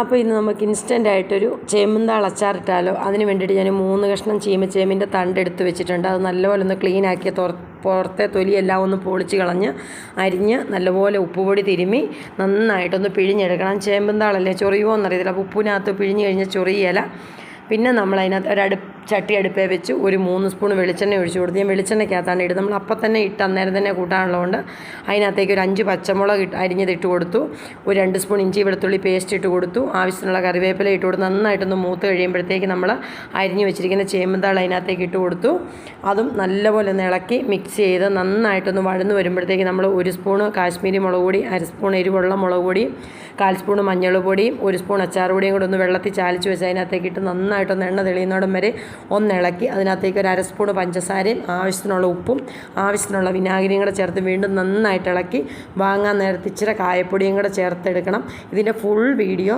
അപ്പോൾ ഇന്ന് നമുക്ക് ഇൻസ്റ്റൻ്റായിട്ടൊരു ചേമ്പുംതാൾ അച്ചാറിട്ടാലോ. അതിന് വേണ്ടിയിട്ട് ഞാൻ 3 കഷ്ണം ചീമച്ചേമ്പിൻ്റെ തണ്ടെടുത്ത് വെച്ചിട്ടുണ്ട്. അത് നല്ലപോലെ ഒന്ന് ക്ലീനാക്കി പുറത്തെ തൊലിയെല്ലാം ഒന്ന് പൊളിച്ച് കളഞ്ഞ് അരിഞ്ഞ് നല്ലപോലെ ഉപ്പുപൊടി തിരുമ്മി നന്നായിട്ടൊന്ന് പിഴിഞ്ഞെടുക്കണം. ചേമ്പുംതാളല്ലേ, ചൊറിയുമോ എന്നറിയത്തില്ല. അപ്പോൾ ഉപ്പിനകത്ത് പിഴിഞ്ഞ് കഴിഞ്ഞാൽ ചൊറിയല. പിന്നെ നമ്മൾ അതിനകത്ത് ചട്ടി അടുപ്പേ വെച്ച് ഒരു 3 സ്പൂൺ വെളിച്ചെണ്ണ ഒഴിച്ച് കൊടുത്ത്, ഞാൻ വെളിച്ചെണ്ണയ്ക്കകത്താണ് ഇട്ട് നമ്മൾ അപ്പം തന്നെ ഇട്ട് അന്നേരം തന്നെ കൂട്ടാനുള്ളതുകൊണ്ട് അതിനകത്തേക്ക് ഒരു 5 പച്ചമുളക് അരിഞ്ഞത് ഇട്ട് കൊടുത്തു. ഒരു 2 സ്പൂൺ ഇഞ്ചി വെളുത്തുള്ളി പേസ്റ്റ് ഇട്ട് കൊടുത്തു. ആവശ്യത്തിനുള്ള കറിവേപ്പില ഇട്ട് കൊടുത്ത് നന്നായിട്ടൊന്ന് മൂത്ത് കഴിയുമ്പോഴത്തേക്ക് നമ്മൾ അരിഞ്ഞ് വെച്ചിരിക്കുന്ന ചേമ്പുംതാൾ അതിനകത്തേക്ക് ഇട്ട് കൊടുത്തു. അതും നല്ലപോലെ ഒന്ന് ഇളക്കി മിക്സ് ചെയ്ത് നന്നായിട്ടൊന്ന് വഴന്ന് വരുമ്പോഴത്തേക്ക് നമ്മൾ 1 സ്പൂണ് കാശ്മീരി മുളക് പൊടി, 1/2 സ്പൂൺ എരിവുള്ള മുളക് പൊടി, 1/4 സ്പൂൺ മഞ്ഞൾ പൊടിയും 1 സ്പൂൺ അച്ചാർ പൊടിയും കൂടെ ഒന്ന് വെള്ളത്തിൽ ചാലിച്ച് വെച്ച് അതിനകത്തേക്ക് ഇട്ട് നന്നായിട്ടൊന്ന് എണ്ണ തെളിയുന്നോടം വരെ ഒന്ന് ഇളക്കി അതിനകത്തേക്ക് ഒരു 1/2 സ്പൂൺ പഞ്ചസാരയും ആവശ്യത്തിനുള്ള ഉപ്പും ആവശ്യത്തിനുള്ള വിനാഗിരിയും കൂടെ ചേർത്ത് വീണ്ടും നന്നായിട്ട് ഇളക്കി വാങ്ങാൻ നേരത്ത് ഇച്ചിരി കായപ്പൊടിയും കൂടെ ചേർത്തെടുക്കണം. ഇതിൻ്റെ ഫുൾ വീഡിയോ